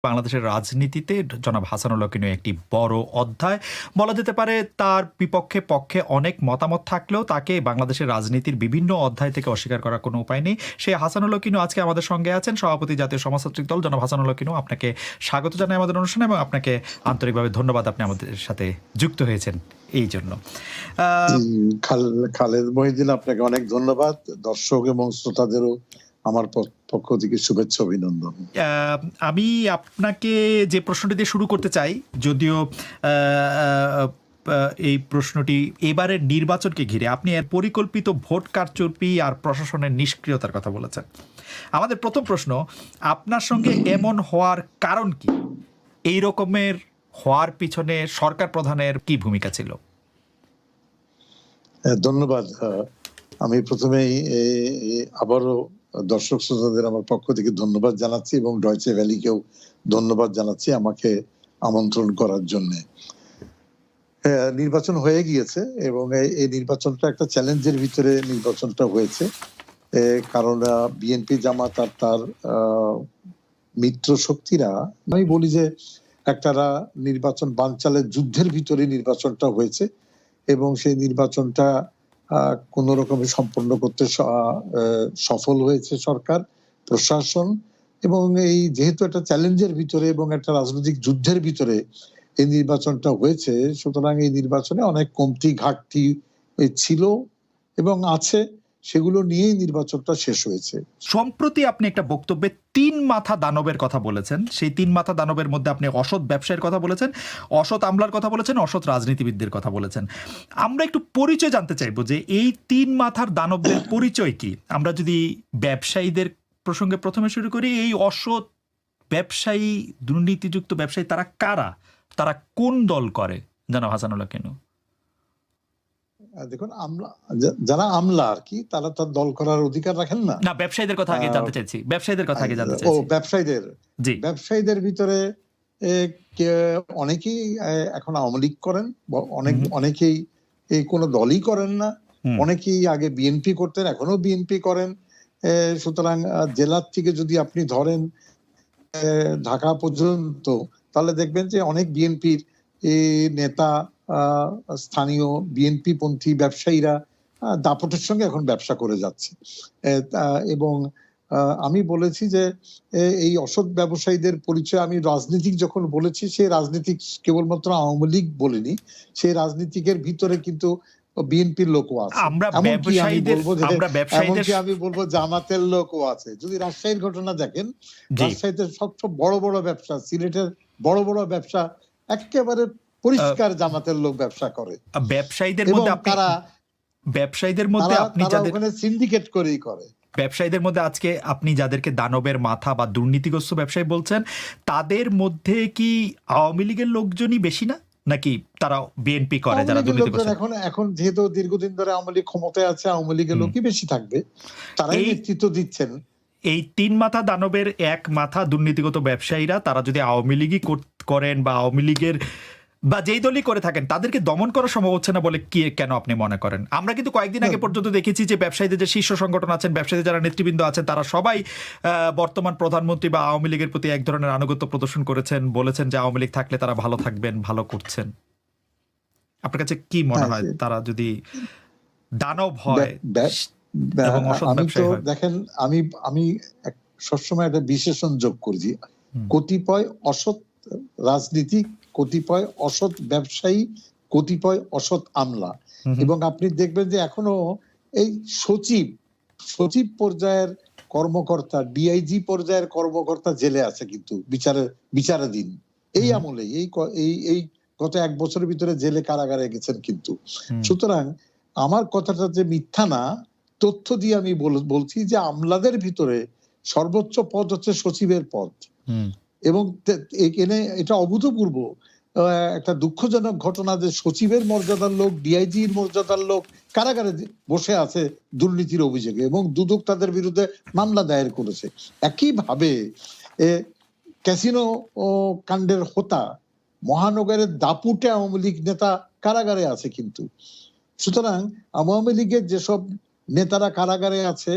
বাংলাদেশের রাজনীতিতে জনাব হাসানুল হকের একটি বড় অধ্যায় বলা যেতে পারে। তার বিপক্ষে পক্ষে অনেক মতামত থাকলেও তাকে বাংলাদেশের রাজনীতির বিভিন্ন অধ্যায় থেকে অস্বীকার করার কোনো উপায় নেই। সেই হাসানুল হক আজকে আমাদের সঙ্গে আছেন, সভাপতি জাতীয় সমাজতান্ত্রিক দল জনাব হাসানুল হক। আপনাকে স্বাগত জানাই আমাদের অনুষ্ঠানে এবং আপনাকে আন্তরিকভাবে ধন্যবাদ, আপনি আমাদের সাথে যুক্ত হয়েছেন এই জন্য। খালেদ মহিউদ্দিন, আপনাকে অনেক ধন্যবাদ। দর্শক এবং শ্রোতাদেরও আমার পক্ষ থেকে শুভেচ্ছা, অভিনন্দন। আমি আপনাকে যে প্রশ্নটি দিয়ে শুরু করতে চাই, যদিও এই প্রশ্নটি এবারের নির্বাচনকে ঘিরে, আপনি এর পরিকল্পিত ভোট কারচুপি আর প্রশাসনের নিষ্ক্রিয়তার কথা বলেছেন। আমাদের প্রথম প্রশ্ন, আপনার সঙ্গে এমন হওয়ার কারণ কি? এই রকমের হওয়ার পিছনে সরকার প্রধানের কি ভূমিকা ছিল? ধন্যবাদ। আমি প্রথমেই আবারও দর্শক শ্রোতাদের আমার পক্ষ থেকে ধন্যবাদ জানাচ্ছি এবং ডয়চে ভ্যালিকেও ধন্যবাদ জানাচ্ছি আমাকে আমন্ত্রণ করার জন্য। নির্বাচন হয়ে গিয়েছে এবং এই নির্বাচনটা একটা চ্যালেঞ্জের ভিতরে নির্বাচনটা হয়েছে, কারণ বিএনপি জামাত আর তার মিত্র শক্তিরা, আমি বলি যে একটা নির্বাচন বানচালের যুদ্ধের ভিতরে নির্বাচনটা হয়েছে এবং সেই নির্বাচনটা কোন রকমে সম্পন্ন করতে সফল হয়েছে সরকার, প্রশাসন। এবং এই যেহেতু একটা চ্যালেঞ্জের ভিতরে এবং একটা রাজনৈতিক যুদ্ধের ভিতরে এই নির্বাচনটা হয়েছে, সুতরাং এই নির্বাচনে অনেক কমতি ঘাটতি ছিল এবং আছে, সেগুলো নিয়েই নির্বাচনটা শেষ হয়েছে। সম্প্রতি আপনি একটা বক্তব্যে ৩ মাথা দানবের কথা বলেছেন। সেই ৩ মাথা দানবের মধ্যে আপনি অসৎ ব্যবসায়ের কথা বলেছেন, অসৎ আমলার কথা বলেছেন, অসৎ রাজনীতিবিদদের কথা বলেছেন। আমরা একটু পরিচয় জানতে চাইবো যে এই ৩ মাথার দানবদের পরিচয় কি। আমরা যদি ব্যবসায়ীদের প্রসঙ্গে প্রথমে শুরু করি, এই অসৎ ব্যবসায়ী, দুর্নীতিযুক্ত ব্যবসায়ী তারা কারা? তারা কোন দল করে জনাব হাসানুল হক? দেখুন, যারা আমলা আর কি, তারা তার দল করার অধিকার রাখেন না। না, ব্যবসায়ীদের কথা আগে জানতে চাইছি। ব্যবসায়ীদের কথা আগে জানতে চাইছি। ও ব্যবসায়ীদের ভিতরে অনেকেই এখন আওয়ামী লীগ করেন, অনেকেই কোন দলই করেন না, অনেকেই আগে বিএনপি করতেন, এখনো বিএনপি করেন। সুতরাং জেলার থেকে যদি আপনি ধরেন ঢাকা পর্যন্ত, তাহলে দেখবেন যে অনেক বিএনপির নেতা, স্থানীয় বিএনপি পন্থী ব্যবসায়ীরা দাপটের সঙ্গে এখন ব্যবসা করে যাচ্ছে। এবং আমি বলেছি যে এই অসৎ ব্যবসায়ীদের পরিচয় আমি রাজনীতিক যখন বলেছি, সেই রাজনীতিক কেবলমাত্র আওয়ামী লীগ বলিনি, সেই রাজনীতিকের ভিতরে কিন্তু বিএনপির লোকও আছে, এমনকি আমি বলবো জামাতের লোকও আছে। যদি রাজশাহীর ঘটনা দেখেন, রাজশাহীতে সবচেয়ে বড় বড় ব্যবসা, সিলেটের বড় বড় ব্যবসা একেবারে পরিষ্কার জামাতের লোক ব্যবসা করে। ব্যবসায়ীদের মধ্যে আপনি যাদের সিন্ডিকেট করেই করে, ব্যবসায়ীদের মধ্যে আজকে আপনি যাদেরকে দানবের মাথা বা দুর্নীতিগ্রস্ত ব্যবসায়ী বলছেন, তাদের মধ্যে কি আওয়ামী লীগের লোকজনই বেশি না, নাকি তারা বিএনপি করে যারা দুর্নীতিগ্রস্ত? এখন যেহেতু দীর্ঘদিন ধরে আওয়ামী লীগ ক্ষমতায় আছে, আওয়ামী লীগের লোকই বেশি থাকবে, তারাই নেতৃত্ব দিচ্ছেন। এই ৩ মাথা দানবের এক মাথা দুর্নীতিগত ব্যবসায়ীরা, তারা যদি আওয়ামী লীগই করেন বা আওয়ামী লীগের বা যেই দলই করে থাকেন, তাদেরকে দমন করা সম্ভব হচ্ছে না বলে কি কেন আপনি মনে করেন? আমরা কিন্তু কয়েকদিন আগে পর্যন্ত দেখেছি যে ব্যবসায়ীদের যে শীর্ষ সংগঠন আছেন, ব্যবসায়ীদের যারা নেতৃবৃন্দ আছেন, তারা সবাই বর্তমান প্রধানমন্ত্রী বা আওয়ামী লীগের প্রতি এক ধরনের আনুগত্য প্রদর্শন করেছেন, বলেছেন যে আওয়ামী লীগ থাকলে তারা ভালো থাকবেন, ভালো করছেন। আপনার কাছে কি মনে হয়, তারা যদি দানব হয় এবং অসৎ ব্যবসায়ী হয়? দেখেন, আমি সবসময় একটা বিশেষণ যোগ করেছি, কতিপয় অসৎ রাজনীতিক, কতিপয় অসৎ ব্যবসায়ী, কতিপয় অসৎ আমলা। এবং আপনি দেখবেন যে এখনো এই সচিব পর্যায়ের কর্মকর্তা, ডিআইজি পর্যায়ের কর্মকর্তা জেলে আছে, কিন্তু বিচারাধীন। এই আমলে এই গত 1 বছরের ভিতরে জেলে কারাগারে গেছেন কিন্তু। সুতরাং আমার কথাটা যে মিথ্যা না, তথ্য দিয়ে আমি বলছি যে আমলাদের ভিতরে সর্বোচ্চ পদ হচ্ছে সচিবের পদ। এবং এখানে এটা অভূতপূর্ব একটা দুঃখজনক ঘটনা যে সচিবের মর্যাদার লোক, ডিআইজির মর্যাদার লোক কারাগারে বসে আছে দুর্নীতির অভিযোগে, এবং দুদক তাদের বিরুদ্ধে মামলা দায়ের করেছে। একইভাবে ক্যাসিনো কাণ্ডের হোতা মহানগরের দাপুটে আওয়ামী লীগ নেতা কারাগারে আছে কিন্তু। সুতরাং আওয়ামী লীগের যেসব নেতারা কারাগারে আছে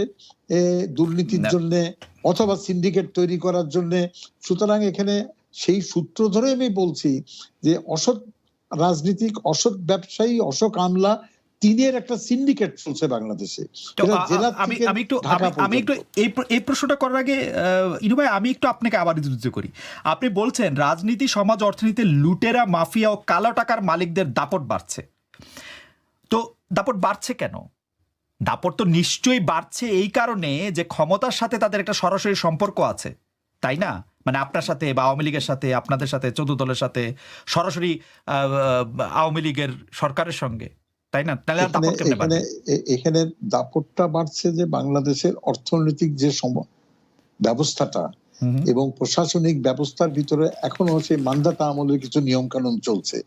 দুর্নীতির জন্য অথবা সিন্ডিকেট তৈরি করার জন্য, সুতরাং এখানে সেই সূত্র ধরে আমি বলছি যে অসৎ রাজনীতিক, অসৎ ব্যবসায়ী, অসৎ আমলা, তিনের একটা সিন্ডিকেট চলছে বাংলাদেশে। তো এটা জেলা আমি থেকে আমি একটু ঢাকা আমি একটু পর্যন্ত। এই প্রশ্নটা করার আগে ইনু ভাই, আমি একটু আপনাকে আবার যুদ্ধ করি। আপনি বলছেন রাজনীতি, সমাজ, অর্থনীতিতে লুটেরা, মাফিয়া ও কালো টাকার মালিকদের দাপট বাড়ছে। তো দাপট বাড়ছে কেন? দাপট তো নিশ্চয়ই বাড়ছে এই কারণে যে ক্ষমতার সাথে তাদের একটা সরাসরি সম্পর্ক আছে, তাই না? মানে আপনার সাথে বা আওয়ামী লীগের সাথে, আপনাদের সাথে, 14 দলের সাথে, সরাসরি আওয়ামী লীগের সরকারের সঙ্গে, তাই না? তাহলে আর দাপট কেমনে বাড়বে? এখানে দাপটটা বাড়ছে যে বাংলাদেশের অর্থনৈতিক যে ব্যবস্থাটা এবং প্রশাসনিক ব্যবস্থার ভিতরে এখনো সেই মান্দাতা আমলের কিছু নিয়ম কানুন চলছে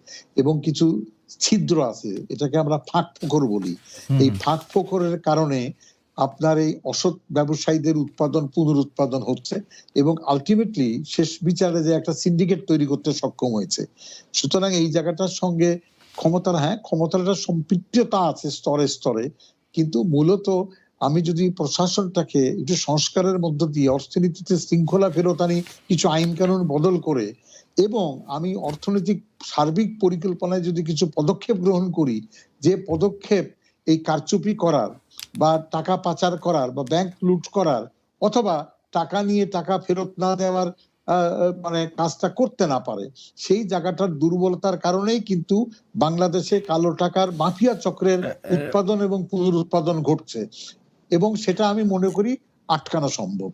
এবং কিছু ছিদ্র আছে, এটাকে আমরা ফাঁক ফোকর বলি। এই ফাঁক ফোকরের কারণে আপনার এই অসৎ ব্যবসায়ীদের উৎপাদন পুনরুৎপাদন হচ্ছে এবং আলটিমেটলি শেষ বিচারে যে একটা সিন্ডিকেট তৈরি করতে সক্ষম হয়েছে। সুতরাং এই জায়গাটার সঙ্গে ক্ষমতার একটা সম্পৃক্ততা আছে স্তরে স্তরে, কিন্তু মূলত আমি যদি প্রশাসনটাকে একটু সংস্কারের মধ্য দিয়ে অর্থনীতিতে শৃঙ্খলা ফেরত আনি, কিছু আইন কানুন বদল করে, এবং আমি অর্থনৈতিক সার্বিক পরিকল্পনায় যদি কিছু পদক্ষেপ গ্রহণ করি, যে পদক্ষেপ এই কারচুপি করার বা টাকা পাচার করার বা ব্যাংক লুট করার অথবা টাকা নিয়ে টাকা ফেরত না দেওয়ার মানে কাজটা করতে না পারে, সেই জায়গাটার দুর্বলতার কারণেই কিন্তু বাংলাদেশে কালো টাকার মাফিয়া চক্রের উৎপাদন এবং পুনরুৎপাদন ঘটছে এবং সেটা আমি মনে করি আটকানো সম্ভব।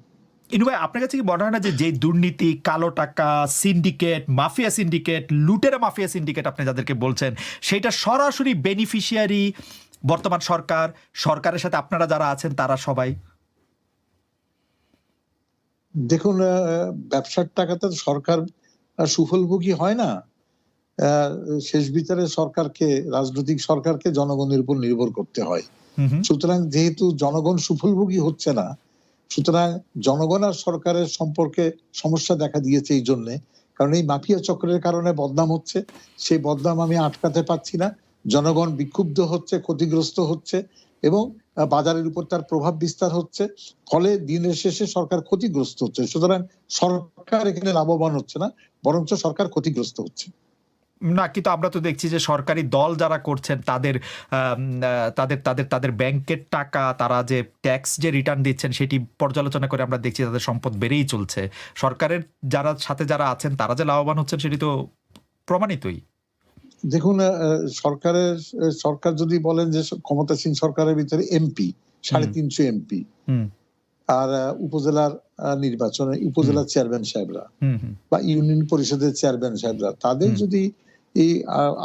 ইনু ভাই, আপনার কাছে কি মনে হয় না যে দুর্নীতি, কালো টাকা, সিন্ডিকেট, মাফিয়া সিন্ডিকেট, লুটেরা মাফিয়া সিন্ডিকেট আপনি যাদেরকে বলছেন, সেটা সরাসরি বেনিফিশিয়ারি বর্তমান সরকারের সাথে আপনারা যারা আছেন তারা সবাই? দেখুন, ব্যবসার টাকাতে সরকার সুফলভোগী হয় না। শেষ বিচারে রাজনৈতিক সরকারকে জনগণের উপর নির্ভর করতে হয়। সুতরাং যেহেতু জনগণ সুফলভোগী হচ্ছে না, সুতরাং জনগণ আর সরকারের সম্পর্কে সমস্যা দেখা দিয়েছে এই জন্যে, কারণ এই মাফিয়া চক্রের কারণে বদনাম হচ্ছে। সেই বদনাম আমি আটকাতে পারছি না, জনগণ বিক্ষুব্ধ হচ্ছে, ক্ষতিগ্রস্ত হচ্ছে এবং বাজারের উপর তার প্রভাব বিস্তার হচ্ছে, ফলে দিনের শেষে সরকার ক্ষতিগ্রস্ত হচ্ছে। সুতরাং সরকার এখানে লাভবান হচ্ছে না, বরঞ্চ সরকার ক্ষতিগ্রস্ত হচ্ছে। না, কিন্তু আমরা তো দেখছি যে সরকারি দল যারা করছেন তাদের তাদের তাদের তাদের ব্যাংকের টাকা, তারা যে ট্যাক্স যে রিটার্ন দিচ্ছেন সেটি পর্যালোচনা করে আমরা দেখছি তাদের সম্পদ বেড়েই চলছে। সরকারের যারা আছেন তারা যে লাভবান হচ্ছেন সেটি তো প্রমাণিতই। দেখুন, সরকার যদি বলেন যে ক্ষমতাসীন সরকারের ভিতরে এমপি 350 এমপি, আর উপজেলার নির্বাচনে উপজেলার চেয়ারম্যান সাহেবরা বা ইউনিয়ন পরিষদের চেয়ারম্যান সাহেবরা, তাদের যদি এই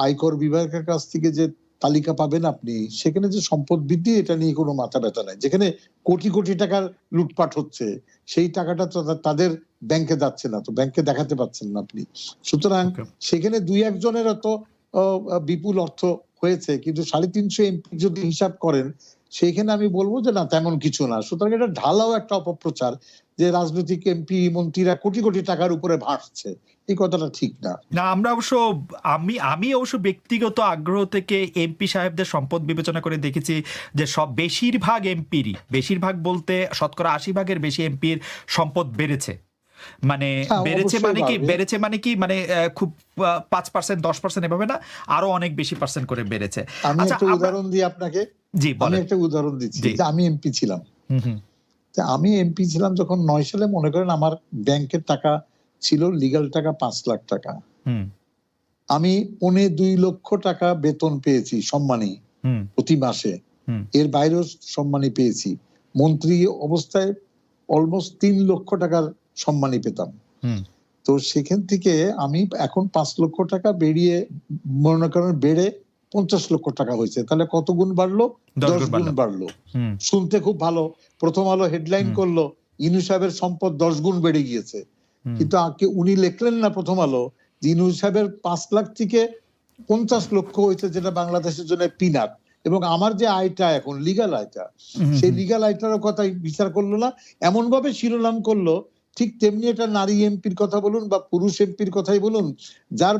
আয়কর বিভাগের কাছ থেকে যে তালিকা পাবেন আপনি, সেখানে যে সম্পদ বৃদ্ধি, এটা নিয়ে কোনো মাথা ব্যথা নাই। যেখানে কোটি কোটি টাকার লুটপাট হচ্ছে, সেই টাকাটা তো তাদের ব্যাংকে যাচ্ছে না, তো ব্যাংকে দেখাতে পাচ্ছেন না আপনি। সুতরাং সেখানে 2-1 জনের তো বিপুল অর্থ হয়েছে, কিন্তু 350 এমপি যদি হিসাব করেন, সেইখানে আমি বলবো যে না, তেমন কিছু না। সুতরাং এটা ঢালাও একটা অপপ্রচার যে রাজনৈতিক এমপি মন্ত্রীরা কোটি কোটি টাকার উপরে ভাসছে, এই কথাটা ঠিক না। না, আমি অবশ্য ব্যক্তিগত আগ্রহ থেকে এমপি সাহেবদের সম্পদ বিবেচনা করে দেখেছি যে বেশিরভাগ বলতে শতকরা 80% বেশি এমপির সম্পদ বেড়েছে। মানে বেড়েছে মানে কি মানে খুব 5%, 10% এভাবে না, আরো অনেক বেশি পার্সেন্ট করে বেড়েছে। আমি একটা উদাহরণ দিই আপনাকে। জি, আমি একটা উদাহরণ দিচ্ছি যে আমি এমপি ছিলাম। যখন 9 সালে, মনে করেন আমার ব্যাংকের টাকা ছিল, লিগ্যাল টাকা 5 লাখ টাকা। আমি 2.25 লক্ষ টাকা বেতন পেয়েছি সম্মানী প্রতি মাসে, এর বাইরেও সম্মানী পেয়েছি। মন্ত্রী অবস্থায় অলমোস্ট 3 লক্ষ টাকার সম্মানী পেতাম। তো সেখান থেকে আমি এখন 5 লক্ষ টাকা মনে করেন বেড়ে 50 লক্ষ টাকা হয়েছে। তাহলে কত গুণ বাড়লো? 10 গুণ বাড়লো। শুনতে খুব ভালো। প্রথম আলো হেডলাইন করলো, ইনু সাহেবের সম্পদ 10 গুণ বেড়ে গিয়েছে। কিন্তু উনি লিখলেন না প্রথম আলো, ইনু সাহেবের 5 লাখ থেকে 50 লক্ষ হয়েছে, যেটা বাংলাদেশের জন্য পিনাট। এবং আমার যে আয়টা এখন লিগ্যাল আয়টা, সেই লিগ্যাল আয়টারও কথা বিচার করলো না, এমন ভাবে শিরোনাম করলো। ঠিক তেমনি একটা নারী এমপির কথা বলুন বা পুরুষ এমপির কথাই বলুন, যার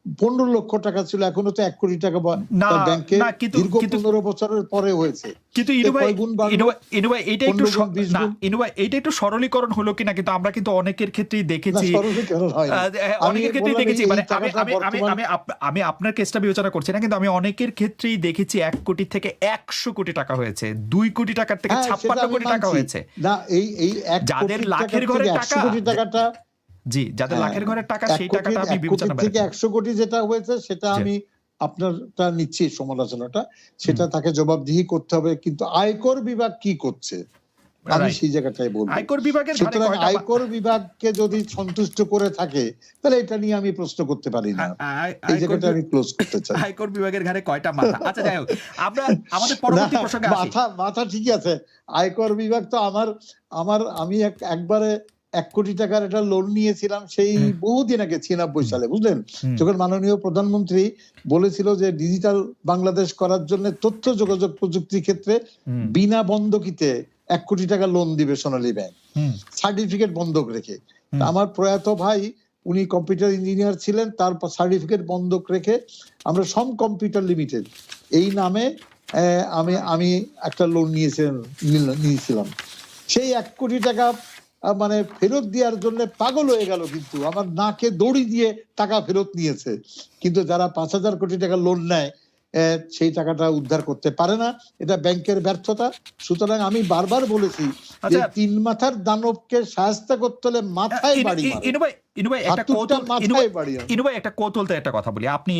15 লক্ষ টাকা ছিল, এখনো তো 1 কোটি টাকা না তার ব্যাংকে না কিন্তু দীর্ঘ 15 বছরের পরে হয়েছে। কিন্তু ইনু ভাই, কয় গুণ বাড়লো? ইনু ভাই এটা একটু 15 গুণ 20 না গুণ? ইনু ভাই এটা একটু সরলীকরণ হলো কিনা, কিন্তু আমরা কিন্তু অনেকের ক্ষেত্রেই না, দেখেছি, সরলীকরণ হয়নি। আমি অনেকের ক্ষেত্রেই বললাম দেখেছি, এই মানে আমি টাকাটা আমি আমি বর্তমান আমি আমি আপনার কেসটা বিবেচনা করছি না, কিন্তু আমি অনেকের ক্ষেত্রেই দেখেছি 1 কোটি থেকে 100 কোটি টাকা হয়েছে, 2 কোটি টাকার থেকে হ্যাঁ, সেটা 56 আমি কোটি টাকা মানছি। হয়েছে। না, এই 1 যাদের কোটি লাখের টাকা ঘরের থেকে টাকা, 100 কোটি টাকাটা, জি যাদের হ্যাঁ, লাখের ঘরের টাকা 1 সেই কোটি টাকাটা আমি 1 কোটি বিবেচনা থেকে করি। 100 কোটি যেটা হয়েছে সেটা জি। আমি আপনারটা নিচ্ছি, সমালোচনাটা সেটা তাকে জবাবদিহি করতে হবে, কিন্তু আয়কর বিভাগ কি করছে আমি রাইট। সেই জায়গাটাই বলবো। আয়কর বিভাগের ঘাড়ে সুতরাং কয়টা আয়কর বিভাগকে যদি সন্তুষ্ট করে থাকে তাহলে এটা নিয়ে আমি প্রশ্ন করতে পারি না। এই জায়গাটা আমি ক্লোজ করতে চাই। আয়কর বিভাগের ঘাড়ে কয়টা মাথা? আচ্ছা যাই হোক, আমরা আমাদের না, পরবর্তী প্রসঙ্গে আসি। মাথা ঠিকই আছে। আয়কর বিভাগ তো আমি একবারে 1 কোটি টাকার একটা লোন নিয়েছিলাম সেই বহুদিন আগে 96 সালে, বুঝলেন? যখন মাননীয় প্রধানমন্ত্রী বলেছিল যে ডিজিটাল বাংলাদেশ করার জন্য তথ্য যোগাযোগ প্রযুক্তির ক্ষেত্রে বিনা বন্ধকিতে 1 কোটি টাকা লোন দিবে সোনালী ব্যাংক, সার্টিফিকেট বন্ধক রেখে। আমার প্রয়াত ভাই উনি কম্পিউটার ইঞ্জিনিয়ার ছিলেন, তার সার্টিফিকেট বন্ধক রেখে আমরা সম কম্পিউটার লিমিটেড এই নামে আমি একটা লোন নিয়েছিলাম। সেই 1 কোটি টাকা মানে ফেরত দেওয়ার জন্য পাগল হয়ে গেল, কিন্তু আমার নাকে দড়ি দিয়ে টাকা ফেরত নিয়েছে। কিন্তু যারা 5,000 কোটি টাকা লোন নেয় সেই টাকাটা উদ্ধার করতে পারে না, এটা ব্যাংকের ব্যর্থতা। সুতরাং আমি বারবার বলেছি যে 3 মাথার দানবকে শায়েস্তা করতে হলে মাথায় বাড়ি মারো। ইনু ভাই একটা কৌতূহল, মাথায় বাড়ি। ইনু ভাই একটা কৌতূহলতে একটা কথা বলি। আপনি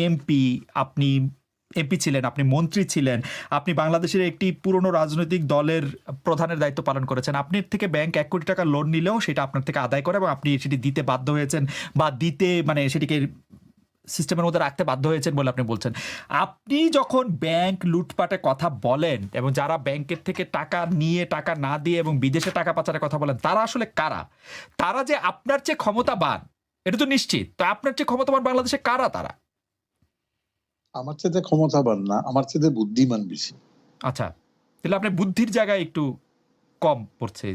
এমপি ছিলেন, আপনি মন্ত্রী ছিলেন, আপনি বাংলাদেশের একটি পুরনো রাজনৈতিক দলের প্রধানের দায়িত্ব পালন করেছেন। আপনার থেকে ব্যাংক 1 কোটি টাকা লোন নিলেও সেটা আপনার থেকে আদায় করে এবং আপনি সেটি দিতে বাধ্য হয়েছেন, বা দিতে মানে সেটিকে সিস্টেমের মধ্যে রাখতে বাধ্য হয়েছেন বলে আপনি বলছেন। আপনি যখন ব্যাংক লুটপাটের কথা বলেন এবং যারা ব্যাংকের থেকে টাকা নিয়ে টাকা না দিয়ে এবং বিদেশে টাকা পাচারের কথা বলেন, তারা আসলে কারা? তারা যে আপনার চেয়ে ক্ষমতাবান এটা তো নিশ্চিত, তো আপনার চেয়ে ক্ষমতাবান বাংলাদেশে কারা তারা? আমার চেয়ে ক্ষমতাবান না, আমার চেয়ে বুদ্ধিমান বেশি। আচ্ছা, তাহলে আপনার বুদ্ধির জায়গায় একটু কম পড়ছে।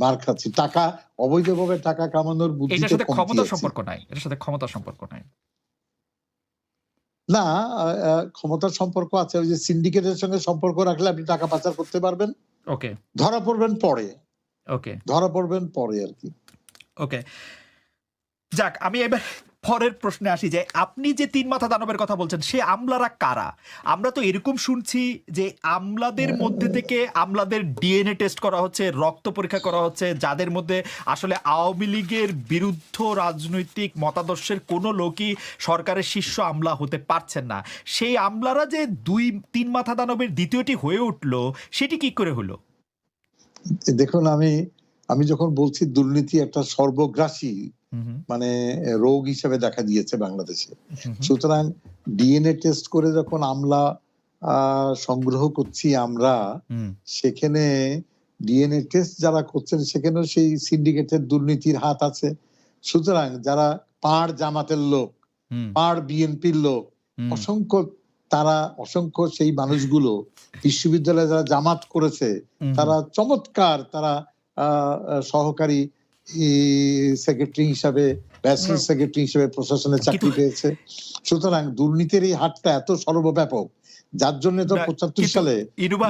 মার খাচ্ছি, টাকা অবৈধভাবে টাকা কামানোর বুদ্ধিতে এটার সাথে কমতি ক্ষমতার আছে। সম্পর্ক নাই, এটার সাথে ক্ষমতার সম্পর্ক নাই। না, ক্ষমতার সম্পর্ক আছে। ওই যে সিন্ডিকেটের সঙ্গে সম্পর্ক রাখলে আপনি টাকা পাচার করতে পারবেন, ওকে ধরা পড়বেন পরে, আর কি। ওকে, যাক, আমি এবার পরের প্রশ্নে আসি যে আপনি যে 3 মাথা দানবের কথা বলছেন সে আমলারা কারা? আমরা তো এরকম শুনছি যে আমলাদের মধ্যে থেকে আমলাদের ডিএনএ টেস্ট করা হচ্ছে, রক্ত পরীক্ষা করা হচ্ছে, যাদের মধ্যে আসলে আওয়ামী লীগের বিরুদ্ধ রাজনৈতিক মতাদর্শের কোনো লোকই সরকারের শীর্ষ আমলা হতে পারছেন না। সেই আমলারা যে 2-3 মাথা দানবের দ্বিতীয়টি হয়ে উঠলো, সেটি কি করে হলো? দেখুন, আমি যখন বলছি দুর্নীতি একটা সর্বগ্রাসী মানে রোগ হিসেবে দেখা দিয়েছে বাংলাদেশে, সুতরাং ডিএনএ টেস্ট করে যখন আমলা সংগ্রহ করছি আমরা, সেখানে ডিএনএ টেস্ট যারা করছেন সেখানেও সেই সিন্ডিকেটের দুর্নীতির হাত আছে। সুতরাং যারা পাড় জামাতের লোক, পাড় বিএনপির লোক, অসংখ্য সেই মানুষগুলো বিশ্ববিদ্যালয়ে যারা জামাত করেছে, তারা চমৎকার, তারা সহকারী সেক্রেটারি হিসাবে, ব্যাচেলর সেক্রেটারি হিসাবে প্রশাসনে চাকরি পেয়েছে। সুতরাং দুর্নীতির এই হাতটা এত সর্বব্যাপক, যার জন্য তো 75 সালে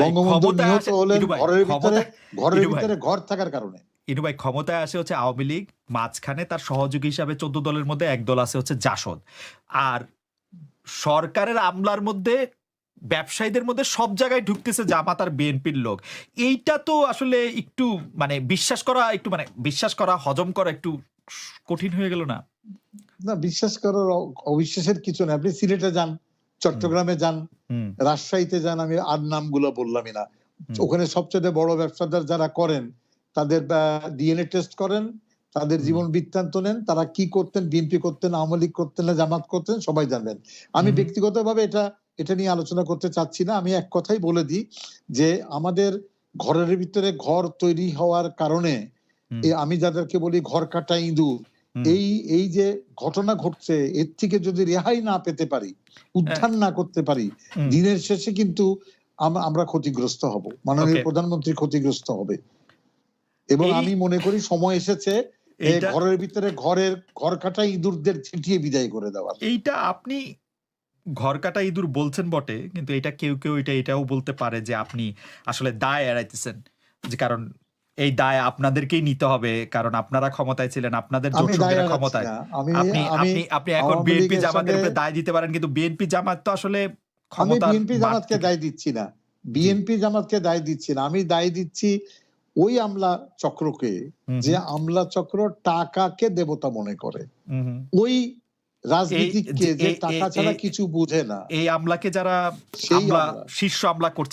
বঙ্গবন্ধু নিহত হলেন ঘরের ভিতরে ঘর থাকার কারণে। ইনু ভাই, ক্ষমতায় আসে হচ্ছে আওয়ামী লীগ, মাঝখানে তার সহযোগী হিসাবে 14 দলের মধ্যে এক দল আছে হচ্ছে জাসদ, আর সরকারের আমলার মধ্যে ব্যবসায়ীদের মধ্যে সব জায়গায় ঢুকতেছে জামাত আর বিএনপির লোক। এইটা তো আসলে একটু মানে বিশ্বাস করা হজম করা একটু কঠিন হয়ে গেল না? না, বিশ্বাস করার অবিশ্বাসের কিছু না। আপনি সিলেটে যান, চট্টগ্রামে যান, রাজশাহীতে যান, আমি আর নামগুলো বললামই না, ওখানে সবচেয়ে বড় ব্যবসাদার যারা করেন তাদের ডিএনএ টেস্ট করেন, তাদের জীবন বৃত্তান্ত নেন, তারা কি করতেন, বিএনপি করতেন, আওয়ামী লীগ করতেন না জামাত করতেন, সবাই জানবেন। আমি ব্যক্তিগতভাবে এটা নিয়ে আলোচনা করতে চাচ্ছি না। আমি এক কথাই বলে দিই যে আমাদের ঘরের ভিতরে ঘর তৈরি হওয়ার কারণে আমি যাদেরকে বলি ঘর কাটা ইঁদুর, এই যে ঘটনা ঘটছে, এর থেকে যদি রেহাই না পেতে পারি, উদ্ধার না করতে পারি, দিনের শেষে কিন্তু আমরা ক্ষতিগ্রস্ত হব, মাননীয় প্রধানমন্ত্রী ক্ষতিগ্রস্ত হবে। এবং আমি মনে করি সময় এসেছে এইটা ঘরের ভিতরে ঘর কাটা ইঁদুরদের ছিটিয়ে বিদায় করে দেওয়ার। এইটা আপনি ঘর কাটা ইঁদুর বলছেন বটে, কিন্তু এটা কেউ এটাও বলতে পারে যে আপনি আসলে দায় এড়াইতেছেন, যে কারণ এই দায় আপনাদেরকেই নিতে হবে, কারণ আপনারা ক্ষমতায় ছিলেন, আপনাদের আমি দায় জোটসঙ্গীরা এড়াচ্ছি ক্ষমতায়। না। আমি আপনি আমি আপনি আপনি এখন আওয়ামী বিএনপি লীগের জামাতের সঙ্গে উপরে দায় দিতে পারেন, কিন্তু বিএনপি জামাত তো আসলে আমি ক্ষমতার বিএনপি মাঠ জামাতকে থেকে। দায় দিচ্ছি না। বিএনপি জামাতকে দায় দিচ্ছি না। আমি দায় দিচ্ছি ওই আমলা চক্রকে, হুম, যে হুম, আমলা চক্র টাকাকে দেবতা মনে করে। হুম, হুম। ওই এই রাজনীতিককে যে যে টাকা ছাড়া কিছু বুঝে না, এই আমলাকে যারা সেই আমলা আমলা। শীর্ষ আমলা করছে